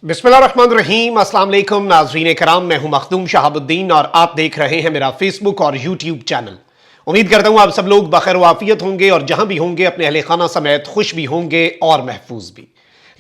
बिस्मिल्लाहिर्रहमानिर्रहीम। अस्सलाम वालेकुम नाज़रीन कराम, मैं हूं मखदूम शहाबुद्दीन और आप देख रहे हैं मेरा फेसबुक और यूट्यूब चैनल। उम्मीद करता हूं आप सब लोग बखैर वाफियत होंगे और जहां भी होंगे अपने अहले खाना समेत खुश भी होंगे और महफूज भी।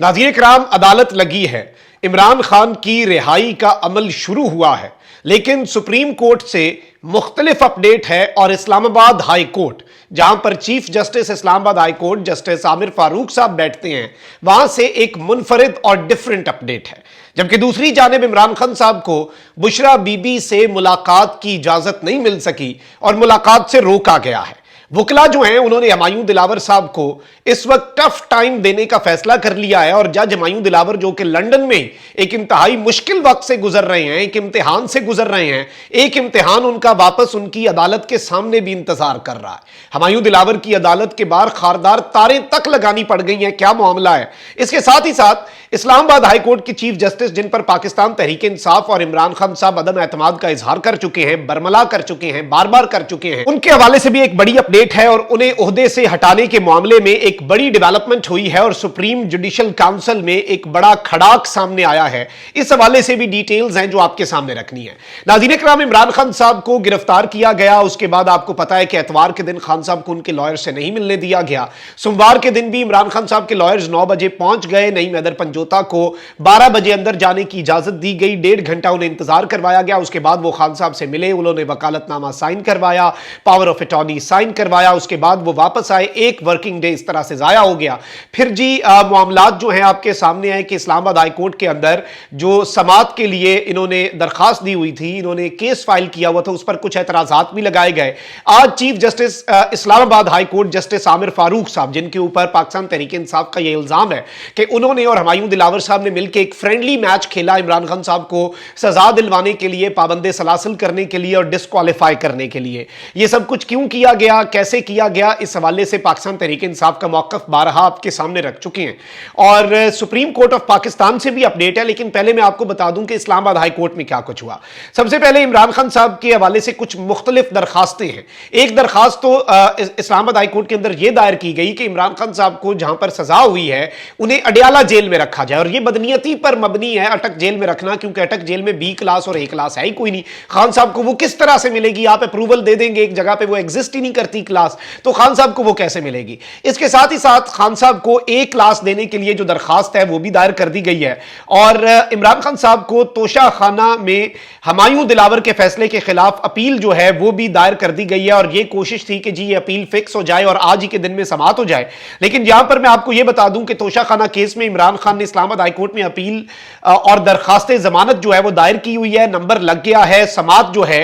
नाज़रीन कराम, अदालत लगी है, इमरान खान की रिहाई का अमल शुरू हुआ है, लेकिन सुप्रीम कोर्ट से मुख्तलिफ अपडेट है और इस्लामाबाद हाई कोर्ट, जहां पर chief justice Islamabad high court justice Aamir Farooq साहब बैठते हैं, वहां से एक मुनफरिद और डिफरेंट अपडेट है। जबकि दूसरी जानिब इमरान खान साहब को बुशरा बीबी से मुलाकात की इजाजत नहीं मिल सकी और मुलाकात से रोका गया है। वकला जो हैं उन्होंने हुमायूं दिलावर साहब को इस वक्त टफ टाइम देने का फैसला कर लिया है और जज हुमायूं दिलावर जो कि लंदन में एक इंतहाई मुश्किल वक्त से गुजर रहे हैं, एक इम्तिहान से गुजर रहे हैं, एक इम्तिहान उनका वापस उनकी अदालत के सामने भी इंतजार कर रहा है। हुमायूं दिलावर की अदालत के बाहर खारदार तारें तक लगानी पड़ गई हैं, क्या मामला है। इसके साथ ही साथ इस्लामाबाद हाई कोर्ट के चीफ जस्टिस, जिन पर पाकिस्तान तहरीक इंसाफ और इमरान खान साहब अदम एतमाद का इजहार कर चुके हैं, बरमला कर चुके हैं, बार बार कर चुके हैं, उनके हवाले से भी एक बड़ी अपडेट है और उन्हें ओहदे से हटाने के मामले में एक बड़ी डेवलपमेंट हुई है और सुप्रीम जुडिशल काउंसिल में एक बड़ा खड़ाक सामने आया है। इस हवाले से भी डिटेल्स हैं जो आपके सामने रखनी है। नाज़रीन कराम, इमरान खान साहब को गिरफ्तार किया गया, उसके बाद आपको पता है कि एतवार के दिन खान साहब को उनके लॉयर से नहीं मिलने दिया गया। सोमवार के दिन भी इमरान खान साहब के लॉयर्स 9 बजे पहुंच गए। नईम हैदर पंजोता को 12 बजे अंदर जाने की इजाजत दी गई, 1.5 घंटा उन्हें इंतजार करवाया गया। उसके बाद वो खान साहब से मिले, उन्होंने वकालतनामा साइन करवाया, पावर ऑफ अटॉर्नी साइन करवाया, उसके बाद वो वापस आए। एक वर्किंग डे इस तरह से जाया हो गया। फिर जी मामलात जो हैं आपके सामने आए कि इस्लामाबाद हाई कोर्ट के अंदर जो समात के लिए इन्होंने दरखास्त दी हुई थी, इन्होंने केस फाइल किया हुआ था, उस पर कुछ एतराजात भी लगाए गए। आज chief justice Islamabad high court justice Aamir Farooq साहब, जिनके ऊपर पाकिस्तान तहरीक इंसाफ का यह इल्जाम है कि उन्होंने और हुमायूं दिलावर साहब ने मिलकर एक फ्रेंडली मैच खेला इमरान खान साहब को सजा दिलवाने के लिए, पाबंदे सलासिल करने के लिए और डिस्क्वालीफाई करने के लिए। यह सब कुछ क्यों किया गया, कैसे किया गया, इस हवाले से पाकिस्तान तहरीक इंसाफ का मौक़िफ़ बारहा आपके सामने रख चुके हैं और सुप्रीम कोर्ट ऑफ पाकिस्तान से भी अपडेट है। लेकिन पहले मैं आपको बता दूं कि इस्लामाबाद हाई कोर्ट में क्या कुछ हुआ। सबसे पहले इमरान खान साहब के हवाले से कुछ मुख्तलिफ दरखास्तें हैं। एक दरखास्त तो इस्लामाबाद हाई कोर्ट के अंदर यह दायर की गई कि इमरान खान साहब को जहां पर सजा हुई है उन्हें अडियाला जेल में रखा जाए और यह बदनीयती पर मबनी है अटक जेल में रखना, क्योंकि अटक जेल में बी क्लास और ए क्लास है ही कोई नहीं। खान साहब को वो किस तरह से मिलेगी, आप अप्रूवल दे देंगे एक जगह पे, वो एग्जिस्ट ही नहीं करती क्लास, तो खान साहब को वो कैसे मिलेगी। इसके साथ ही साथ खान साहब को ए क्लास देने के लिए जो दरखास्त है वो भी दायर कर दी गई है और इमरान खान साहब को तोशा खाना में हुमायूं दिलावर के फैसले के खिलाफ अपील जो है वो भी दायर कर दी गई है और ये कोशिश थी कि जी ये अपील फिक्स हो जाए और आज ही के दिन में समाप्त हो जाए। लेकिन यहां पर मैं आपको यह बता दूं कि तोशा खाना केस में इमरान खान ने इस्लामाबाद हाई कोर्ट में अपील और दरखास्त जमानत जो है वो दायर की हुई है, नंबर लग गया है। समात जो है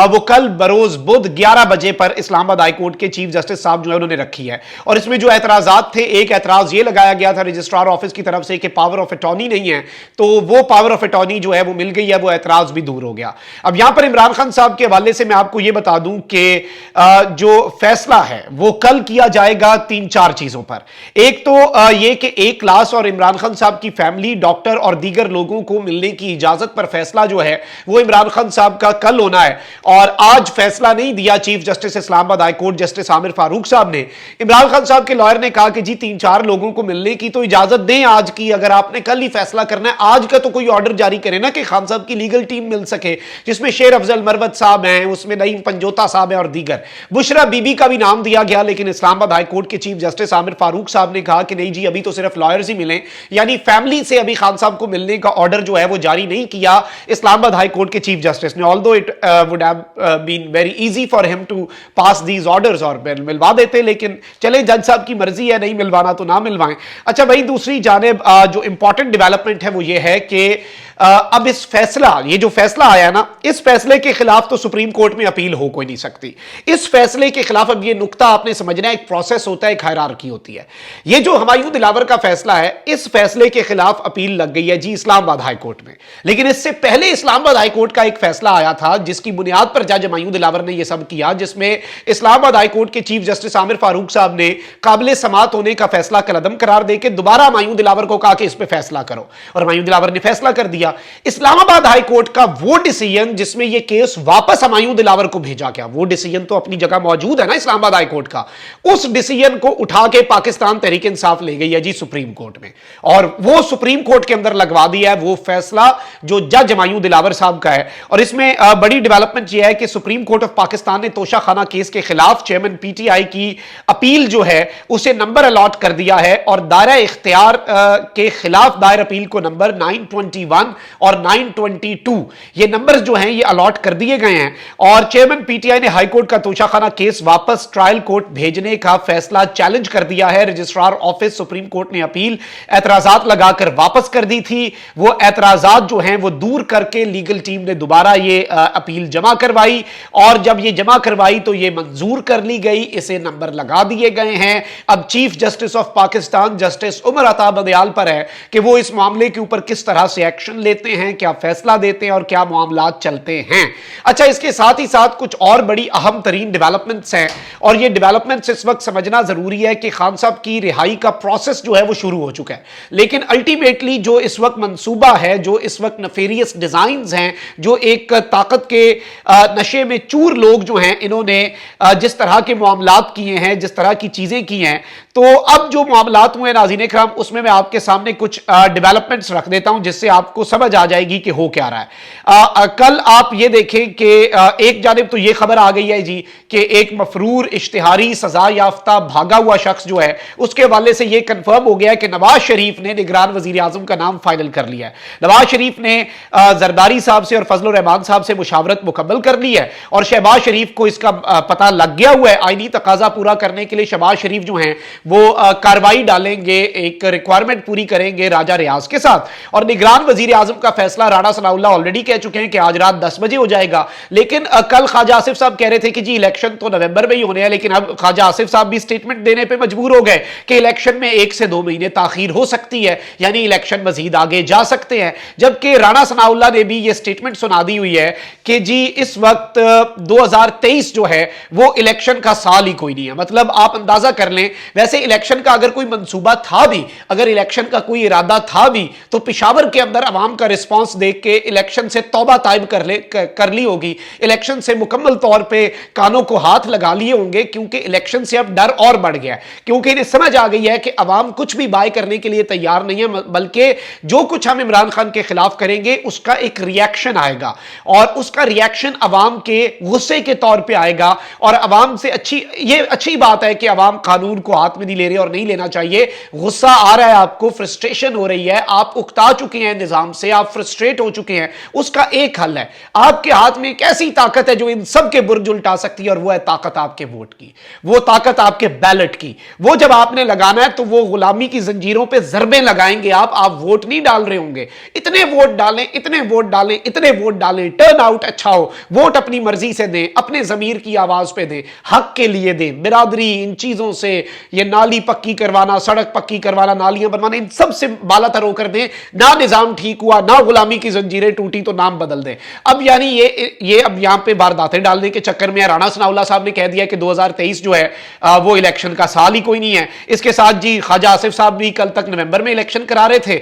वो कल बरोज बुध 11 बजे पर इस्लामाबाद हाई कोर्ट के चीफ जस्टिस साहब जो है उन्होंने रखी है और इसमें जो एतराजात थे, एक एतराज ये लगाया गया था रजिस्ट्रार ऑफिस की तरफ से कि पावर ऑफ अटॉर्नी नहीं है, तो वो पावर ऑफ अटॉर्नी जो है वो मिल गई है, वो एतराज भी दूर हो गया। अब यहां पर इमरान खान साहब के हवाले से मैं आपको यह बता दूं कि जो फैसला है वो कल किया जाएगा 3-4 चीजों पर। एक तो यह कि एक क्लास और इमरान खान साहब की फैमिली, डॉक्टर और दीगर लोगों को मिलने की इजाजत पर फैसला जो है वो इमरान खान साहब का कल होना है और आज फैसला नहीं दिया chief justice Islamabad high court justice Aamir Farooq साहब ने। इमरान खान साहब के लॉयर ने कहा कि जी 3-4 लोगों को मिलने की तो इजाजत दें आज की, अगर आपने कल ही फैसला करना है आज का तो कोई ऑर्डर जारी करे ना कि खान साहब की लीगल टीम मिल सके, जिसमें शेर अफजल मरवत साहब हैं, उसमें नईम पंजोता साहब हैं और दीगर। बुशरा बीबी का भी नाम दिया गया, लेकिन इस्लामाबाद हाई कोर्ट के चीफ जस्टिस आमिर फारूक साहब ने कहा कि नहीं जी अभी तो सिर्फ लॉयर्स ही मिले, यानी फैमिली से अभी खान साहब को मिलने का ऑर्डर जो है वो जारी नहीं किया इस्लामाबाद हाई कोर्ट के चीफ जस्टिस ने। Although it would have been very easy for him to pass these orders और मिलवा देते, लेकिन चले जज साहब की मर्जी है, नहीं मिलवाना तो ना मिलवाएं। अच्छा भाई, दूसरी जानिब जो इंपॉर्टेंट डेवलपमेंट है वो ये है कि अब इस फैसला, ये जो फैसला आया ना, इस फैसले के खिलाफ तो सुप्रीम कोर्ट में अपील हो कोई नहीं सकती। इस फैसले के खिलाफ, अब ये नुक्ता आपने समझना है, एक प्रोसेस होता है, एक हायरार्की होती है। ये जो हुमायूं दिलावर का फैसला है, इस फैसले के खिलाफ अपील लग गई है जी इस्लामाबाद हाई कोर्ट में, लेकिन इससे पहले इस्लामाबाद हाई कोर्ट का एक फैसला आया था जिसकी बुनियाद पर जज हुमायूं दिलावर ने यह सब किया, जिसमें इस्लामाबाद इस्लामाबाद हाई कोर्ट के चीफ जस्टिस आमिर फारूक साहब ने काबिले समात होने का फैसला कलअदम करार देकर दोबारा हुमायूं दिलावर को कहा कि इस पे फैसला करो, और हुमायूं दिलावर ने फैसला कर दिया। इस्लामाबाद हाई कोर्ट का वो डिसीजन जिसमें यह केस वापस हुमायूं दिलावर को भेजा गया, वो डिसीजन तो अपनी जगह मौजूद है ना इस्लामाबाद हाई कोर्ट का, उस डिसीजन को उठा के पाकिस्तान तहरीक इंसाफ ले गई है जी सुप्रीम कोर्ट में, और वो सुप्रीम कोर्ट के अंदर लगवा दिया है वो फैसला जो जज हुमायूं दिलावर साहब का है। और इसमें बड़ी डेवलपमेंट यह है कि सुप्रीम कोर्ट ऑफ पाकिस्तान ने तोशा खाना केस के खिलाफ चेयरमैन पीटीआई की अपील जो है उसे नंबर अलॉट कर दिया है, और दायरा इख्तियार के खिलाफ दायर अपील को नंबर 921 और 922 ये नंबर जो हैं ये अलॉट कर दिए गए हैं। और चेयरमैन पीटीआई ने हाई कोर्ट का तोशा खाना केस वापस ट्रायल कोर्ट भेजने का फैसला चैलेंज कर दिया है। रजिस्ट्रार ऑफिस सुप्रीम कोर्ट ने अपील एतराजात लगाकर वापस कर दी थी, वो एतराजात जो हैं वो दूर करके लीगल टीम ने दोबारा ये अपील जमा करवाई, और जब ये जमा करवाई तो ये मंजूर कर ली गई, इसे नंबर लगा दिए गए हैं। अब chief justice of Pakistan justice Umar Ata Bandial पर है कि वो इस मामले के ऊपर किस तरह से एक्शन लेते हैं, क्या फैसला देते हैं और क्या मामला चलते हैं। अच्छा, इसके साथ ही साथ कुछ और बड़ी अहम तरीन डेवलपमेंट्स हैं, और ये डेवलपमेंट्स इस वक्त समझना जरूरी है कि खान साहब की रिहाई का प्रोसेस जो है वो शुरू हो चुका है, लेकिन अल्टीमेटली जो इस वक्त मंसूबा है, जो इस वक्त नफेरियस डिजाइन्स हैं, जो एक ताकत के नशे में चूर लोग जो हैं इन्होंने जिस तरह के मामलात किए हैं, जिस तरह की चीजें की हैं, तो अब जो मामलात हुए नाज़रीन इकराम उसमें मैं आपके सामने कुछ डेवलपमेंट्स रख देता हूं जिससे आपको समझ आ जाएगी कि हो क्या रहा है। कल आप ये देखें कि एक जानिब तो ये खबर आ गई है जी कि एक मफरूर इश्तिहारी सजा याफ्ता भागा हुआ शख्स जो है उसके हवाले से ये कंफर्म हो गया कि नवाज शरीफ ने निगरान वजीर आजम का नाम फाइनल कर लिया है। नवाज शरीफ ने जरदारी साहब से और फजल रहमान साहब से मुशावरत मुकम्मल कर ली है, और शहबाज शरीफ को इसका पता लग गया हुआ है। आईनी तकाजा पूरा करने के लिए शहबाज शरीफ जो हैं वो कार्रवाई डालेंगे, एक रिक्वायरमेंट पूरी करेंगे राजा रियाज के साथ, और निगरान वजीर आजम का फैसला राणा सनाउल्लाह ऑलरेडी कह चुके हैं कि आज रात 10 बजे हो जाएगा। लेकिन कल ख्वाजा आसिफ साहब कह रहे थे कि जी इलेक्शन तो नवंबर में ही होने हैं, लेकिन अब ख्वाजा आसिफ साहब भी स्टेटमेंट देने पर मजबूर हो गए कि इलेक्शन में 1 से 2 महीने ताखीर हो सकती है, यानी इलेक्शन मजीद आगे जा सकते हैं। जबकि राणा सनाउल्लाह ने भी ये स्टेटमेंट सुना दी हुई है कि जी इस वक्त 2023 जो है वो इलेक्शन का साल ही कोई नहीं है। मतलब आप अंदाजा कर लें, वैसे इलेक्शन का अगर कोई मंसूबा था भी, अगर इलेक्शन का कोई इरादा था भी, तो पेशावर के अंदर अवाम का रिस्पांस देख के इलेक्शन से तौबा तायब कर ली होगी, इलेक्शन से मुकम्मल तौर पे कानों को हाथ लगा लिए होंगे, क्योंकि इलेक्शन से अब डर और बढ़ गया है, क्योंकि इन्हें समझ आ गई है कि अवाम कुछ भी बाय करने के लिए तैयार नहीं है, बल्कि जो कुछ हम इमरान खान के खिलाफ करेंगे उसका एक रिएक्शन आएगा, और उसका रिएक्शन अवाम के गुस्से के तौर पे आएगा। और अवाम से अच्छी बात है कि अवाम कानून को हाथ में नहीं ले रहे, और नहीं लेना चाहिए। गुस्सा आ रहा है आपको, फ्रस्ट्रेशन हो रही है, आप उकता चुके हैं निजाम से, आप फ्रस्ट्रेट हो चुके हैं, उसका एक हल है। आपके हाथ में एक ऐसी ताकत है जो इन सब के बुर्ज उल्टा सकती है, और वो है ताकत आपके वोट की, वो ताकत आपके बैलेट की। वो जब आपने लगाना है तो वो गुलामी की जंजीरों पे जरबे लगाएंगे आप वोट नहीं डाल रहे होंगे। इतने वोट डालें, इतने वोट डालें, इतने वोट डालें, टर्न आउट अच्छा हो, वोट अपनी मर्जी से दें, अपने जमीर की आवाज पे दें, हक के लिए दें। बिरादरी, इन चीजों से, ये नाली पक्की करवाना, सड़क पक्की करवाना, नालियां बनवाना, इन सब से बालातर होकर दें। ना निजाम ठीक हुआ, ना गुलामी की जंजीरें टूटी तो नाम बदल दें। अब यानी ये अब यहां पे वारदातें डालने के चक्कर में राणा सनाउल्लाह साहब ने कह दिया कि 2023 जो है वो इलेक्शन का साल ही कोई नहीं है। इसके साथ जी ख्वाजा आसिफ साहब भी कल तक नवंबर में इलेक्शन करा रहे थे,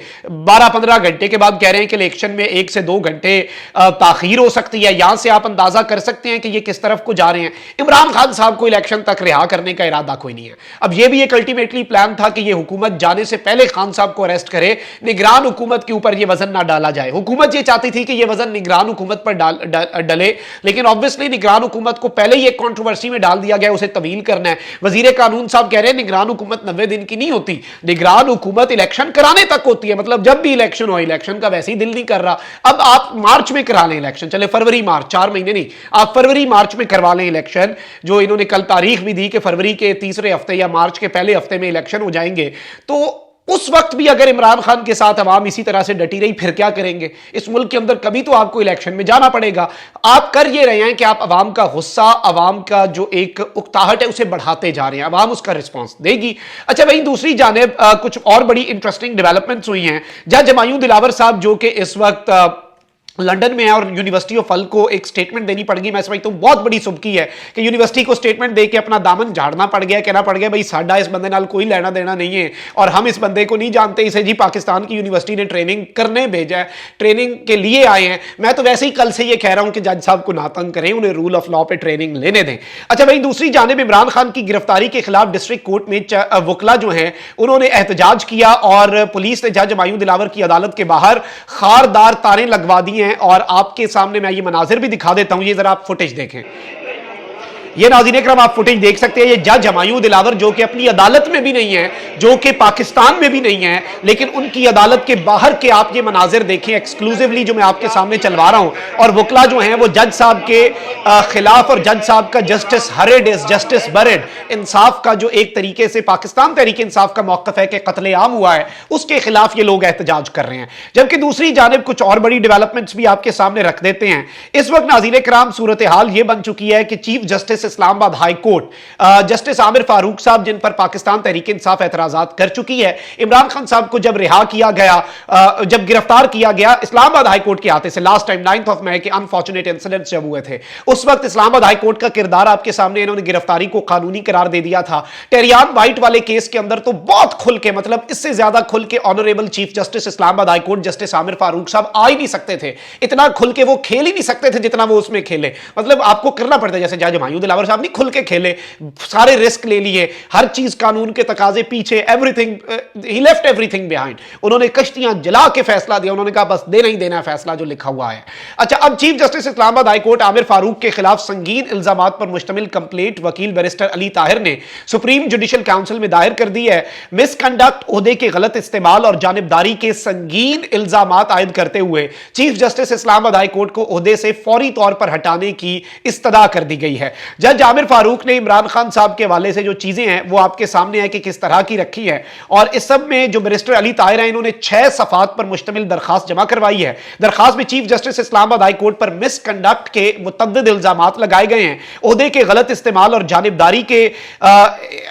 12-15 घंटे के बाद कह रहे हैं कि इलेक्शन में 1 से 2 घंटे ताखीर हो सकती है। यहां से आप अंदाजा कर सकते हैं कि ये किस तरफ को जा रहे हैं। इमरान खान साहब को इलेक्शन तक रिहा करने का इरादा कोई नहीं है। अब ये भी एक अल्टीमेटली प्लान था कि ये हुकूमत जाने से पहले खान साहब को अरेस्ट करे, निगरान हुकूमत के ऊपर ये वजन ना डाला जाए। हुकूमत ये चाहती थी कि ये वजन निगरान हुकूमत पर डले, लेकिन ऑब्वियसली निगरान हुकूमत को पहले ही एक कंट्रोवर्सी में डाल दिया गया, उसे तवील करना है। वजीर कानून साहब कह रहे हैं निगरान हुकूमत 90 दिन की नहीं होती, निगरान हुकूमत इलेक्शन कराने तक होती है। मतलब जब भी इलेक्शन हो, इलेक्शन का वैसे ही दिल नहीं कर रहा, अब आप मार्च में करा लें इलेक्शन, चले फरवरी मार्च, 4 महीने नहीं, आप फरवरी मार्च में करवा लें इलेक्शन, जो इन्होंने कल तारीख भी दी कि फरवरी के तीसरे हफ्ते या मार्च के पहले हफ्ते में इलेक्शन हो जाएंगे। तो उस वक्त भी अगर इमरान खान के साथ अवाम इसी तरह से डटी रही, फिर क्या करेंगे? इस मुल्क के अंदर कभी तो आपको इलेक्शन में जाना पड़ेगा। आप कर ये रहे हैं कि आप अवाम का गुस्सा, अवाम का जो एक उकताहट है उसे बढ़ाते जा रहे हैं, अवाम उसका रिस्पॉन्स देगी। अच्छा, वहीं दूसरी जानिब कुछ और बड़ी इंटरेस्टिंग डेवलपमेंट्स हुई हैं। जज हुमायूं दिलावर साहब जो कि इस वक्त लंदन में है और यूनिवर्सिटी ऑफ हल को एक स्टेटमेंट देनी पड़ गई। मैं समझता हूं बहुत बड़ी सुबकी है कि यूनिवर्सिटी को स्टेटमेंट दे के अपना दामन झाड़ना पड़ गया, कहना पड़ गया भाई साडा इस बंदे नाल कोई लेना देना नहीं है और हम इस बंदे को नहीं जानते, इसे जी पाकिस्तान की यूनिवर्सिटी ने ट्रेनिंग करने भेजा है, ट्रेनिंग के लिए आए हैं। मैं तो वैसे ही कल से ये कह रहा हूं कि जज साहब को ना तंग करें, उन्हें रूल ऑफ लॉ पे ट्रेनिंग लेने दें। अच्छा भाई, दूसरी जानिब इमरान खान की गिरफ्तारी के खिलाफ डिस्ट्रिक्ट कोर्ट में वकला जो हैं उन्होंने एहतजाज किया और पुलिस ने जज हमायूं दिलावर की अदालत के बाहर खारदार तारें लगवा दी हैं। और आपके सामने मैं ये मनाजिर भी दिखा देता हूं, ये जरा आप फुटेज देखें। ये नाज़रीन इकराम आप फुटेज देख सकते हैं। ये जज हमायूं दिलावर जो कि अपनी अदालत में भी नहीं है, जो कि पाकिस्तान में भी नहीं है, लेकिन उनकी अदालत के बाहर के आप ये मनाजिर देखें एक्सक्लूसिवली जो मैं आपके सामने चलवा रहा हूं। और वकला जो हैं वो जज साहब के खिलाफ और जज साहब का जस्टिस हरेड इज जस्टिस बरेड इंसाफ का जो एक तरीके से पाकिस्तान तहरीक इंसाफ का मौक़िफ़ है कि कत्ले-आम हुआ है, उसके खिलाफ ये लोग एहतजाज कर रहे हैं। जबकि दूसरी जानिब कुछ और बड़ी डेवलपमेंट्स भी आपके सामने रख देते हैं। इस वक्त नाज़रीन इकराम सूरत हाल ये बन चुकी है कि chief justice Islamabad high court justice Aamir Farooq साहब, जिन पर पाकिस्तान तहरीक इंसाफ एतराजात कर चुकी है, इमरान खान साहब को जब रिहा किया गया, जब गिरफ्तार किया गया इस्लामाबाद हाई कोर्ट के आते से लास्ट टाइम 9 मई के अनफॉर्चुनेट इंसिडेंट जब हुए थे, उस वक्त इस्लामाबाद हाई कोर्ट का किरदार आपके सामने इन्होंने गिरफ्तारी को कानूनी करार दे दिया था। टेरियान वाइट वाले केस के अंदर तो बहुत खुल के, मतलब इससे ज्यादा खुल के honourable chief justice Islamabad high court justice Aamir Farooq साहब आ ही नहीं सकते थे। इतना खुल के वो खेल ही नहीं सकते थे जितना वो उसमें खेले। मतलब आपको करना पड़ता है, जैसे जज हमायूं दिलावर साहब नहीं खुल के खेले, सारे रिस्क ले लिए, हर चीज कानून के तकाजे पीछे, everything he left everything behind. उन्होंने कश्तियां जला के फैसला दिया, उन्होंने कहा बस देना ही देना है फैसला जो लिखा हुआ है। अच्छा, अब chief justice Islamabad high court Aamir Farooq के खिलाफ संगीन इल्जामात पर मुश्तमिल कंप्लेंट वकील बैरिस्टर अली ताहिर ने सुप्रीम जुडिशल काउंसिल में दायर कर दी है। मिसकंडक्ट, ओहदे के गलत इस्तेमाल और जानिबदारी के संगीन इल्जामात आयद करते हुए chief justice Islamabad high court को ओहदे से फौरी तौर पर हटाने की इस्तदा कर दी गई है। जज आमिर फारूक ने इमरान खान साहब के हवाले से जो चीजें हैं वो आपके सामने है कि किस तरह की रखी है। और इस सब में जो बैरिस्टर अली ताहिर हैं, इन्होंने 6 सफात पर मुश्तमिल दरखास्त जमा करवाई है। दरखास्त में chief justice Islamabad high court पर मिसकंडक्ट के मुतअद्दिद इल्जामात लगाए गए हैं, ओहदे के गलत इस्तेमाल और जानिबदारी के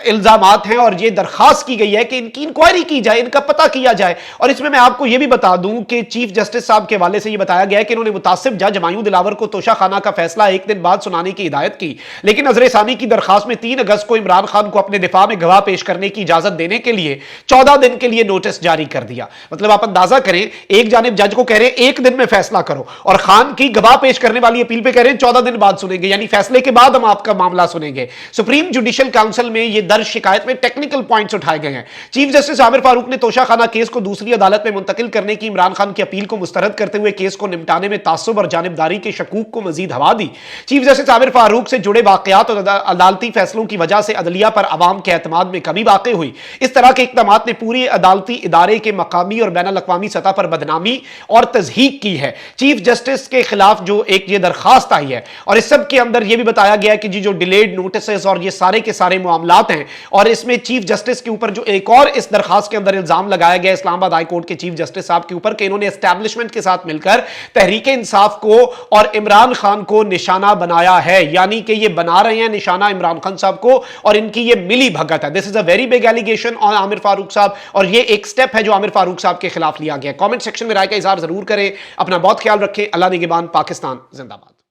इल्जामात हैं। और ये दरखास्त की गई है कि इनकी इंक्वायरी की जाए, इनका पता किया जाए। और इसमें मैं आपको यह भी बता दूं कि चीफ जस्टिस साहब के हवाले से यह बताया गया है कि इन्होंने मुतासिब जज हमायूं दिलावर को तोशाखाना का फैसला एक दिन बाद सुनाने की हिदायत की, लेकिन नजर सानी की दरखास्त में 3 अगस्त को इमरान खान को अपने दिफा में गवाह पेश करने की इजाजत देने के लिए 14 दिन के लिए नोटिस जारी कर दिया। मतलब आप अंदाजा करें, एक जानिब जज को कह रहे हैं 1 दिन में फैसला करो, और खान की गवाह पेश करने वाली अपील पे कह रहे हैं 14 दिन बाद सुनेंगे, यानी फैसले के बाद हम आपका मामला सुनेंगे। सुप्रीम जुडिशल काउंसिल में यह दर्ज शिकायत में टेक्निकल पॉइंट्स उठाए गए हैं। चीफ जस्टिस आमिर फारूक ने तोशाखाना केस को दूसरी अदालत में मुंतकिल करने की इमरान खान की अपील को मुस्तरद करते हुए केस को निपटाने में तासुब और जानिबदारी के शकूक को मजीद हवा दी। चीफ जस्टिस आमिर फारूक से जुड़े वाकयात और अदालती फैसलों की वजह से अदलिया पर अवाम के एतमाद में कमी वाक़ हुई। इस तरह के इक़दाम ने पूरी अदालती इदारे के मकामी और बैनुल अक़वामी सतह पर बदनामी और तज़हीक की है। चीफ जस्टिस के खिलाफ जो एक ये दरखास्त आई है, और इस सब के अंदर यह भी बताया गया कि जी जो डिलेड नोटिस और ये सारे के सारे मामलात हैं, और इसमें चीफ जस्टिस के ऊपर जो एक और इस दरखास्त के अंदर इल्जाम लगाया गया इस्लामाबाद हाई कोर्ट के चीफ जस्टिस साहब के ऊपर कि इन्होंने एस्टैब्लिशमेंट के साथ मिलकर तहरीक इंसाफ को और इमरान खान को निशाना बनाया है। यानी कि ये बना रहे हैं निशाना इमरान खान साहब को, और इनकी ये मिली भगत है। This is a very big allegation on Aamir Farooq साहब, और ये एक स्टेप है जो आमिर फारूक साहब के खिलाफ लिया गया। कमेंट सेक्शन में राय का इजहार जरूर करें। अपना बहुत ख्याल रखें। अल्लाह निगहबान। पाकिस्तान जिंदाबाद।